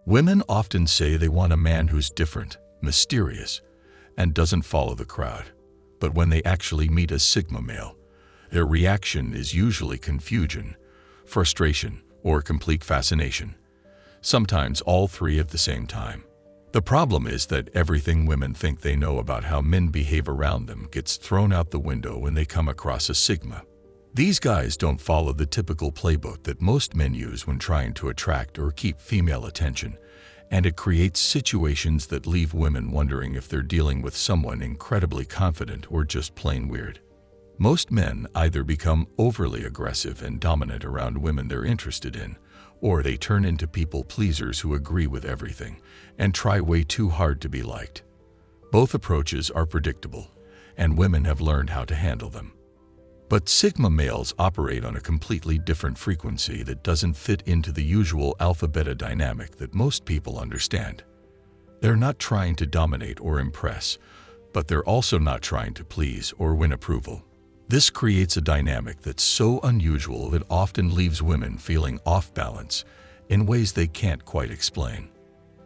Women often say they want a man who's different, mysterious, and doesn't follow the crowd. But when they actually meet a Sigma male, their reaction is usually confusion, frustration, or complete fascination. Sometimes all three at the same time. The problem is that everything women think they know about how men behave around them gets thrown out the window when they come across a Sigma. These guys don't follow the typical playbook that most men use when trying to attract or keep female attention, and it creates situations that leave women wondering if they're dealing with someone incredibly confident or just plain weird. Most men either become overly aggressive and dominant around women they're interested in, or they turn into people pleasers who agree with everything and try way too hard to be liked. Both approaches are predictable, and women have learned how to handle them. But Sigma males operate on a completely different frequency that doesn't fit into the usual alpha-beta dynamic that most people understand. They're not trying to dominate or impress, but they're also not trying to please or win approval. This creates a dynamic that's so unusual it often leaves women feeling off balance in ways they can't quite explain.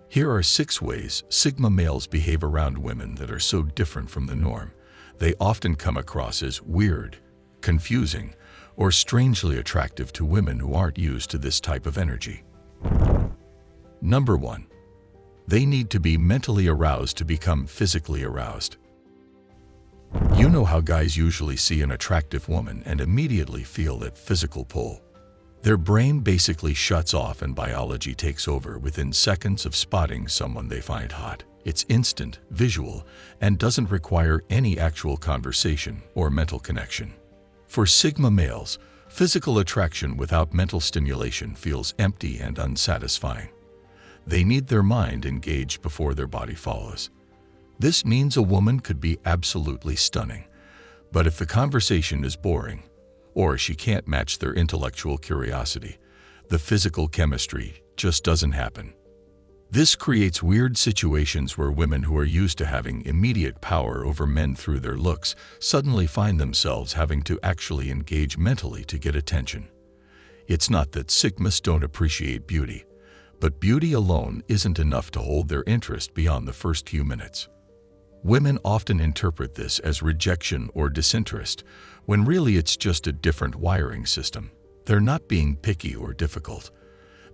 Here are 6 ways Sigma males behave around women that are so different from the norm. They often come across as weird, confusing, or strangely attractive to women who aren't used to this type of energy. Number 1. They need to be mentally aroused to become physically aroused. You know how guys usually see an attractive woman and immediately feel that physical pull. Their brain basically shuts off and biology takes over within seconds of spotting someone they find hot. It's instant, visual, and doesn't require any actual conversation or mental connection. For Sigma males, physical attraction without mental stimulation feels empty and unsatisfying. They need their mind engaged before their body follows. This means a woman could be absolutely stunning, but if the conversation is boring, or she can't match their intellectual curiosity, the physical chemistry just doesn't happen. This creates weird situations where women who are used to having immediate power over men through their looks suddenly find themselves having to actually engage mentally to get attention. It's not that Sigmas don't appreciate beauty, but beauty alone isn't enough to hold their interest beyond the first few minutes. Women often interpret this as rejection or disinterest, when really it's just a different wiring system. They're not being picky or difficult.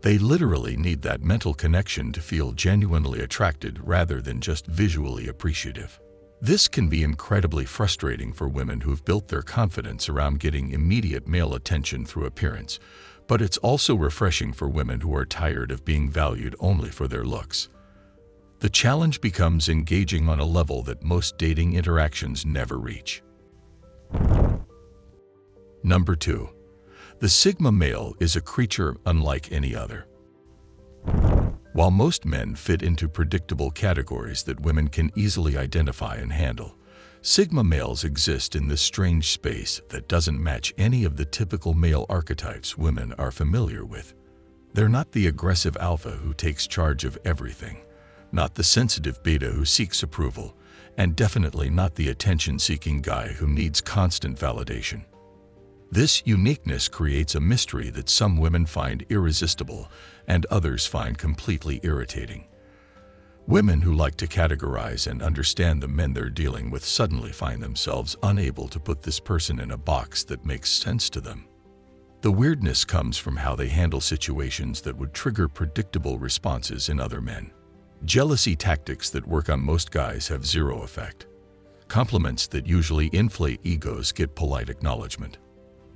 They literally need that mental connection to feel genuinely attracted rather than just visually appreciative. This can be incredibly frustrating for women who've built their confidence around getting immediate male attention through appearance, but it's also refreshing for women who are tired of being valued only for their looks. The challenge becomes engaging on a level that most dating interactions never reach. Number 2. The Sigma male is a creature unlike any other. While most men fit into predictable categories that women can easily identify and handle, Sigma males exist in this strange space that doesn't match any of the typical male archetypes women are familiar with. They're not the aggressive alpha who takes charge of everything, not the sensitive beta who seeks approval, and definitely not the attention-seeking guy who needs constant validation. This uniqueness creates a mystery that some women find irresistible and others find completely irritating. Women who like to categorize and understand the men they're dealing with suddenly find themselves unable to put this person in a box that makes sense to them. The weirdness comes from how they handle situations that would trigger predictable responses in other men. Jealousy tactics that work on most guys have zero effect. Compliments that usually inflate egos get polite acknowledgement.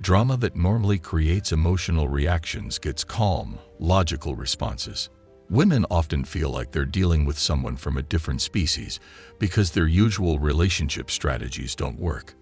Drama that normally creates emotional reactions gets calm, logical responses. Women often feel like they're dealing with someone from a different species because their usual relationship strategies don't work.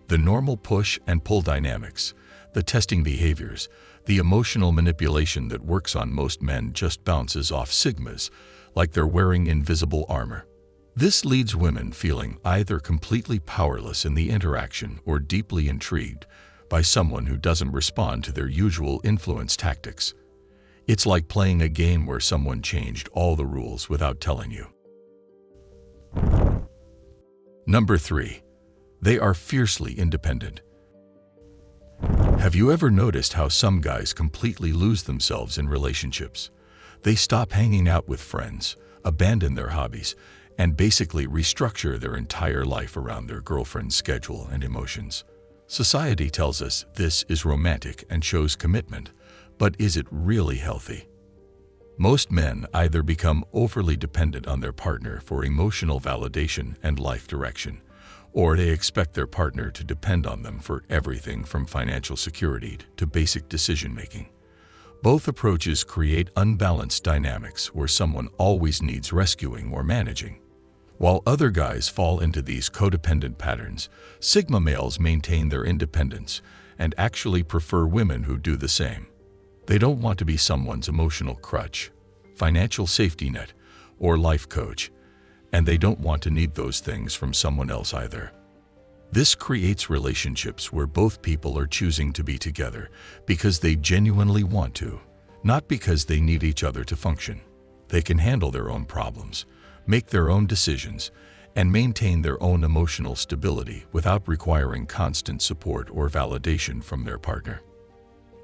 The normal push and pull dynamics, the testing behaviors, the emotional manipulation that works on most men just bounces off Sigmas, like they're wearing invisible armor. This leads women feeling either completely powerless in the interaction or deeply intrigued by someone who doesn't respond to their usual influence tactics. It's like playing a game where someone changed all the rules without telling you. Number 3. They are fiercely independent. Have you ever noticed how some guys completely lose themselves in relationships? They stop hanging out with friends, abandon their hobbies, and basically restructure their entire life around their girlfriend's schedule and emotions. Society tells us this is romantic and shows commitment, but is it really healthy? Most men either become overly dependent on their partner for emotional validation and life direction, or they expect their partner to depend on them for everything from financial security to basic decision-making. Both approaches create unbalanced dynamics where someone always needs rescuing or managing. While other guys fall into these codependent patterns, Sigma males maintain their independence and actually prefer women who do the same. They don't want to be someone's emotional crutch, financial safety net, or life coach, and they don't want to need those things from someone else either. This creates relationships where both people are choosing to be together because they genuinely want to, not because they need each other to function. They can handle their own problems, make their own decisions, and maintain their own emotional stability without requiring constant support or validation from their partner.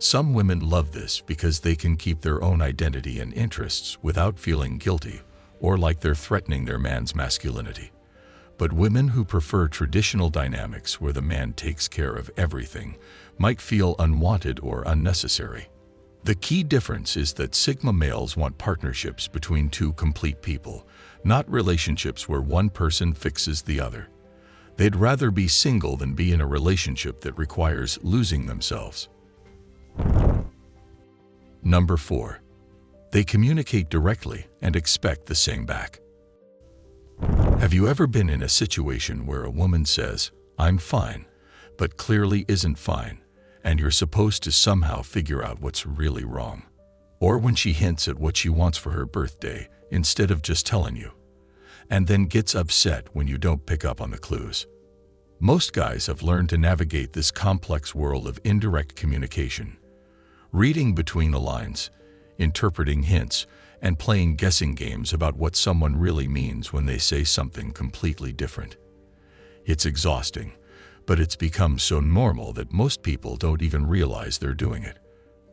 Some women love this because they can keep their own identity and interests without feeling guilty or like they're threatening their man's masculinity. But women who prefer traditional dynamics where the man takes care of everything might feel unwanted or unnecessary. The key difference is that Sigma males want partnerships between two complete people, not relationships where one person fixes the other. They'd rather be single than be in a relationship that requires losing themselves. Number 4. They communicate directly and expect the same back. Have you ever been in a situation where a woman says, "I'm fine," but clearly isn't fine, and you're supposed to somehow figure out what's really wrong? Or when she hints at what she wants for her birthday instead of just telling you, and then gets upset when you don't pick up on the clues? Most guys have learned to navigate this complex world of indirect communication, reading between the lines, interpreting hints, and playing guessing games about what someone really means when they say something completely different. It's exhausting, but it's become so normal that most people don't even realize they're doing it.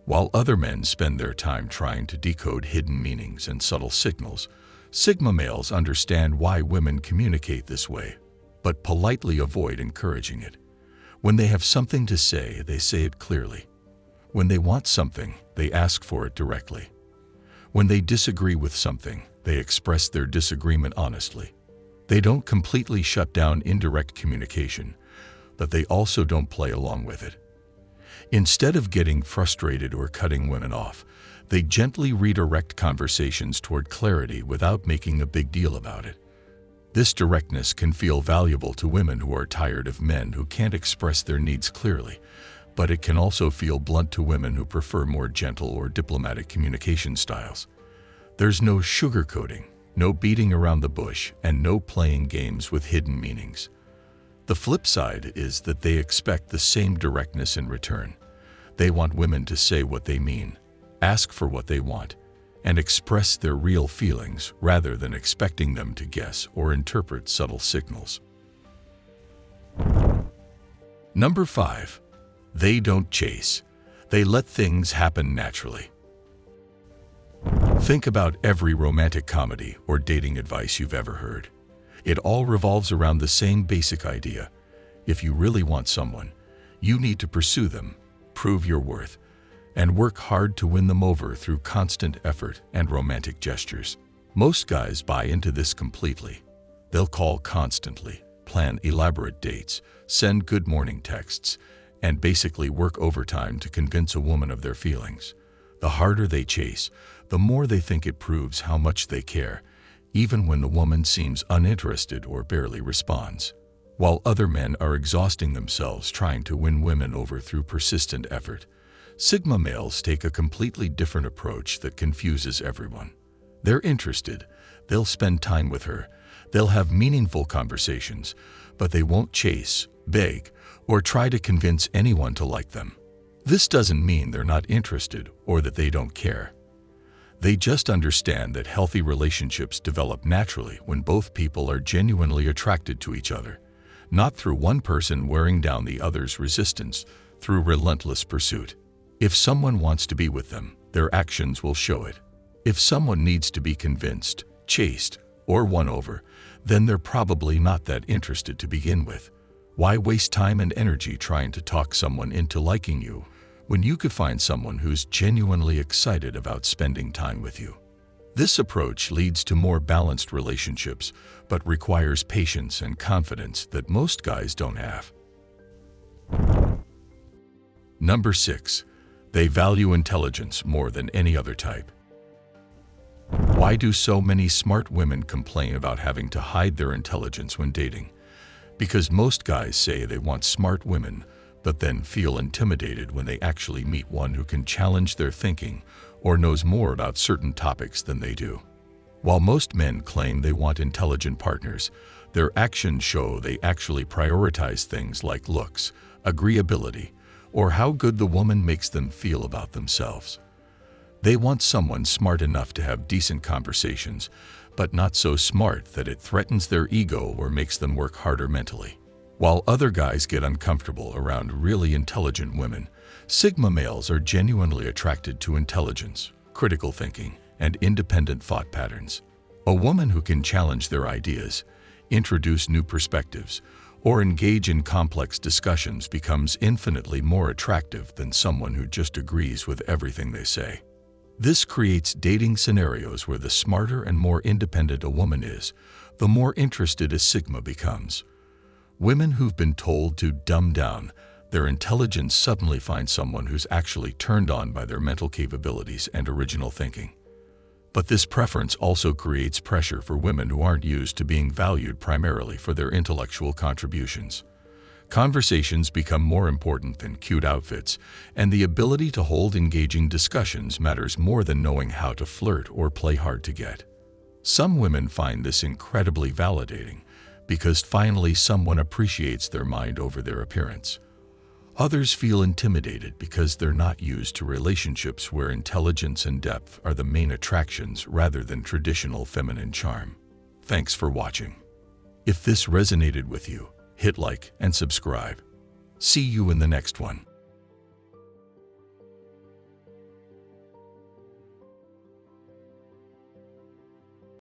While other men spend their time trying to decode hidden meanings and subtle signals, Sigma males understand why women communicate this way, but politely avoid encouraging it. When they have something to say, they say it clearly. When they want something, they ask for it directly. When they disagree with something, they express their disagreement honestly. They don't completely shut down indirect communication, but they also don't play along with it. Instead of getting frustrated or cutting women off, they gently redirect conversations toward clarity without making a big deal about it. This directness can feel valuable to women who are tired of men who can't express their needs clearly, but it can also feel blunt to women who prefer more gentle or diplomatic communication styles. There's no sugarcoating, no beating around the bush, and no playing games with hidden meanings. The flip side is that they expect the same directness in return. They want women to say what they mean, ask for what they want, and express their real feelings rather than expecting them to guess or interpret subtle signals. Number 5. They don't chase. They let things happen naturally. Think about every romantic comedy or dating advice you've ever heard. It all revolves around the same basic idea. If you really want someone, you need to pursue them, prove your worth, and work hard to win them over through constant effort and romantic gestures. Most guys buy into this completely. They'll call constantly, plan elaborate dates, send good morning texts, and basically work overtime to convince a woman of their feelings. The harder they chase, the more they think it proves how much they care, even when the woman seems uninterested or barely responds. While other men are exhausting themselves trying to win women over through persistent effort, Sigma males take a completely different approach that confuses everyone. They're interested, they'll spend time with her, they'll have meaningful conversations, but they won't chase, beg, or try to convince anyone to like them. This doesn't mean they're not interested or that they don't care. They just understand that healthy relationships develop naturally when both people are genuinely attracted to each other, not through one person wearing down the other's resistance through relentless pursuit. If someone wants to be with them, their actions will show it. If someone needs to be convinced, chased, or won over, then they're probably not that interested to begin with. Why waste time and energy trying to talk someone into liking you when you could find someone who's genuinely excited about spending time with you? This approach leads to more balanced relationships, but requires patience and confidence that most guys don't have. Number 6. They value intelligence more than any other type. Why do so many smart women complain about having to hide their intelligence when dating? Because most guys say they want smart women, but then feel intimidated when they actually meet one who can challenge their thinking or knows more about certain topics than they do. While most men claim they want intelligent partners, their actions show they actually prioritize things like looks, agreeability, or how good the woman makes them feel about themselves. They want someone smart enough to have decent conversations, but not so smart that it threatens their ego or makes them work harder mentally. While other guys get uncomfortable around really intelligent women, Sigma males are genuinely attracted to intelligence, critical thinking, and independent thought patterns. A woman who can challenge their ideas, introduce new perspectives, or engage in complex discussions becomes infinitely more attractive than someone who just agrees with everything they say. This creates dating scenarios where the smarter and more independent a woman is, the more interested a Sigma becomes. Women who've been told to dumb down their intelligence suddenly find someone who's actually turned on by their mental capabilities and original thinking. But this preference also creates pressure for women who aren't used to being valued primarily for their intellectual contributions. Conversations become more important than cute outfits, and the ability to hold engaging discussions matters more than knowing how to flirt or play hard to get. Some women find this incredibly validating, because finally someone appreciates their mind over their appearance. Others feel intimidated because they're not used to relationships where intelligence and depth are the main attractions rather than traditional feminine charm. Thanks for watching. If this resonated with you, hit like and subscribe. See you in the next one.